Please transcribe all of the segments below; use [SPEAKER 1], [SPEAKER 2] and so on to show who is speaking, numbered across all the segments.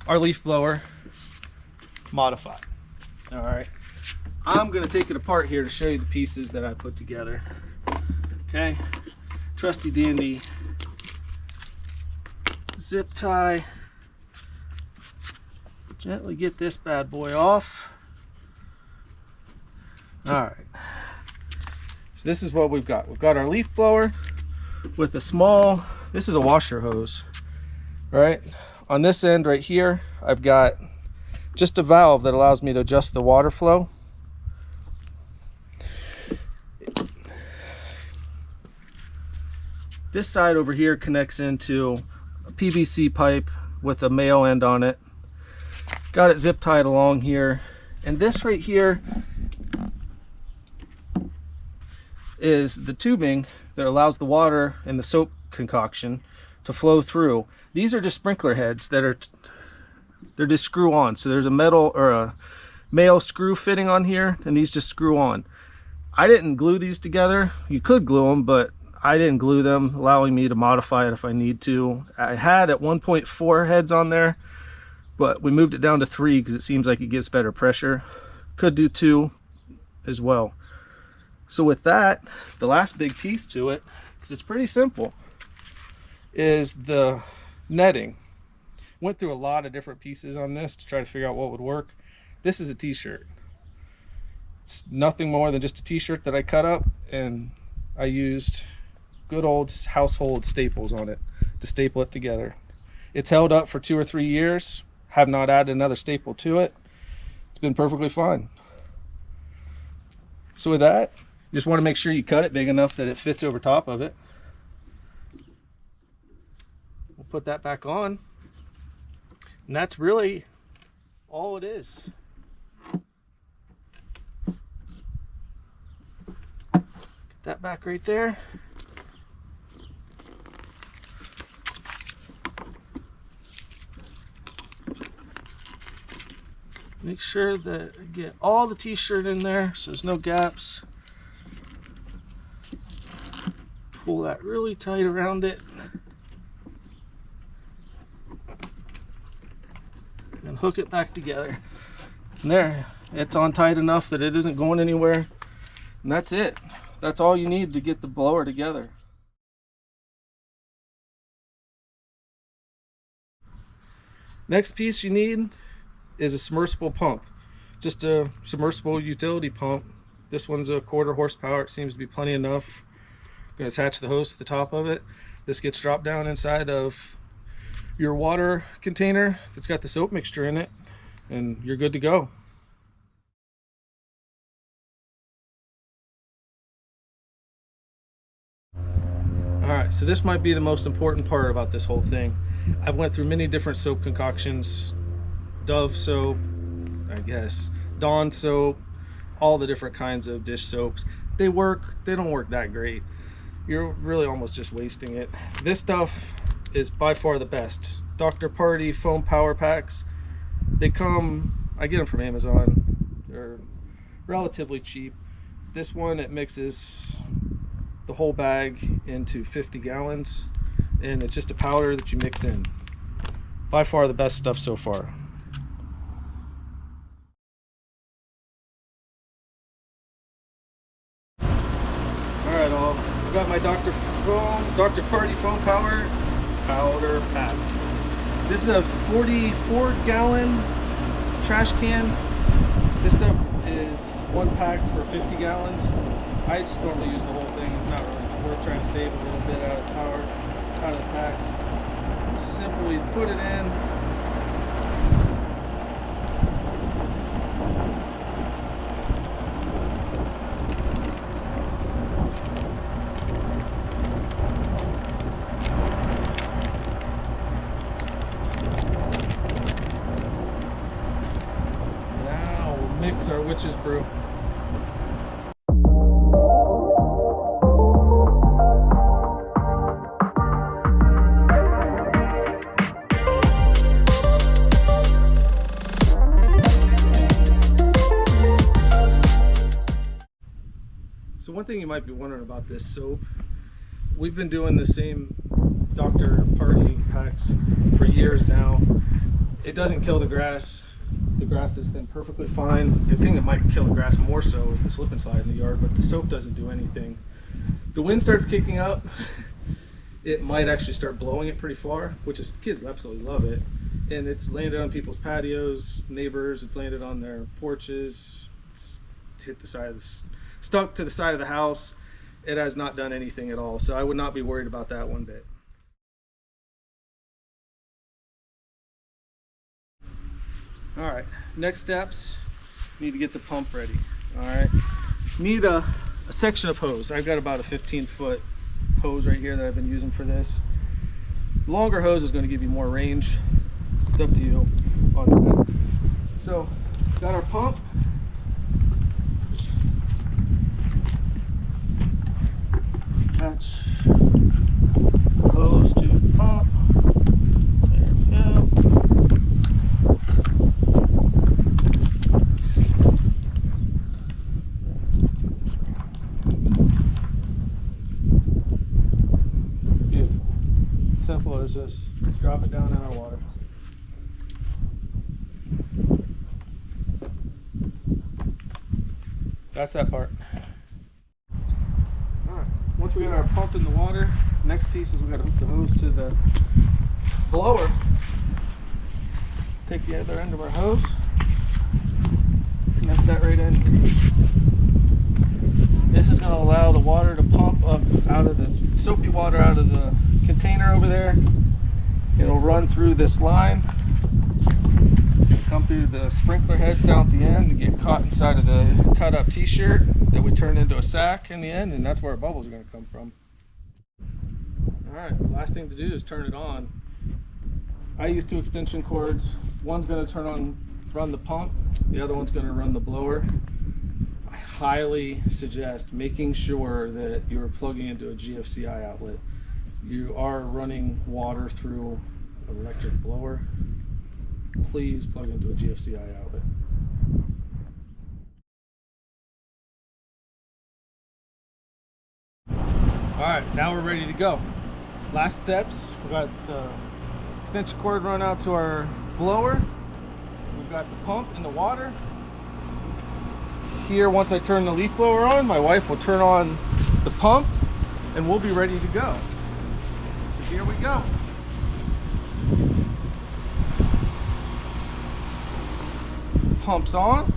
[SPEAKER 1] our leaf blower modified. All right, I'm gonna take it apart here to show you the pieces that I put together. Okay, trusty dandy zip tie. Gently get this bad boy off. All right, so this is what we've got. We've got our leaf blower with a small, this is a washer hose. All right, on this end right here, I've got just a valve that allows me to adjust the water flow. This side over here connects into a PVC pipe with a male end on it. Got it zip tied along here. And this right here is the tubing that allows the water and the soap concoction to flow through. These are just sprinkler heads that are, they're just screw on. So there's a metal or a male screw fitting on here, and these just screw on. I didn't glue these together. You could glue them, but I didn't glue them, allowing me to modify it if I need to. I had at one point 4 heads on there, but we moved it down to 3 because it seems like it gives better pressure. Could do 2 as well. So with that, the last big piece to it, because it's pretty simple, is the netting. Went through a lot of different pieces on this to try to figure out what would work. This is a t-shirt. It's nothing more than just a t-shirt that I cut up, and I used good old household staples on it to staple it together. It's held up for 2 or 3 years. Have not added another staple to it. It's been perfectly fine. So with that, you just want to make sure you cut it big enough that it fits over top of it. We'll put that back on, and that's really all it is. Get that back right there. Make sure that I get all the t-shirt in there so there's no gaps. Pull that really tight around it. And hook it back together. And there, it's on tight enough that it isn't going anywhere. And that's it. That's all you need to get the blower together. Next piece you need is a submersible pump. Just a submersible utility pump. This one's a 1/4 horsepower. It seems to be plenty enough. I'm going to attach the hose to the top of it. This gets dropped down inside of your water container that's got the soap mixture in it, and you're good to go. Alright, so this might be the most important part about this whole thing. I've went through many different soap concoctions. Dove soap, I guess, Dawn soap, all the different kinds of dish soaps. They work, they don't work that great. You're really almost just wasting it. This stuff is by far the best. Dr. Party foam power packs. They come, I get them from Amazon. They're relatively cheap. This one, it mixes the whole bag into 50 gallons, and it's just a powder that you mix in. By far the best stuff so far. Alright, I've got my Dr. Party foam power powder pack. This is a 44-gallon trash can. This stuff is 1 pack for 50 gallons. I just normally use the whole thing. It's not really worth trying to save a little bit out of the power, out of the pack. Simply put it in. Mix our witch's brew. So one thing you might be wondering about this soap, we've been doing the same Dr. Party packs for years now. It doesn't kill the grass. The grass has been perfectly fine. The thing that might kill the grass more so is the slip and slide in the yard, but the soap doesn't do anything. The wind starts kicking up, it might actually start blowing it pretty far, which is, kids absolutely love it. And it's landed on people's patios, neighbors, it's landed on their porches, it's hit the side of the, stuck to the side of the house. It has not done anything at all, so I would not be worried about that one bit. All right, next steps, need to get the pump ready. All right, need a section of hose. I've got about a 15-foot hose right here that I've been using for this. Longer hose is going to give you more range. It's up to you on that. So, got our pump. Attach hose to the pump. There we go. Beautiful. Simple as this. Let's drop it down in our water. That's that part. Alright, once we got our pump in the water, next piece is we got to hook the hose to the blower. Take the other end of our hose, connect that right in. This is going to allow the water to pump up out of the soapy water out of the container over there. It'll run through this line. Come through the sprinkler heads down at the end and get caught inside of the cut up t-shirt that we turn into a sack in the end, and that's where our bubbles are going to come from. Alright, the last thing to do is turn it on. I use 2 extension cords. One's going to run the pump, the other one's going to run the blower. I highly suggest making sure that you're plugging into a GFCI outlet. You are running water through an electric blower. Please plug into a GFCI outlet. Alright, now we're ready to go. Last steps, we've got the extension cord run out to our blower. We've got the pump in the water. Here, once I turn the leaf blower on, my wife will turn on the pump and we'll be ready to go. So here we go. Pump's on.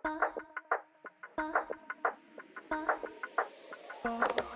[SPEAKER 1] Ba, ba, ba, ba.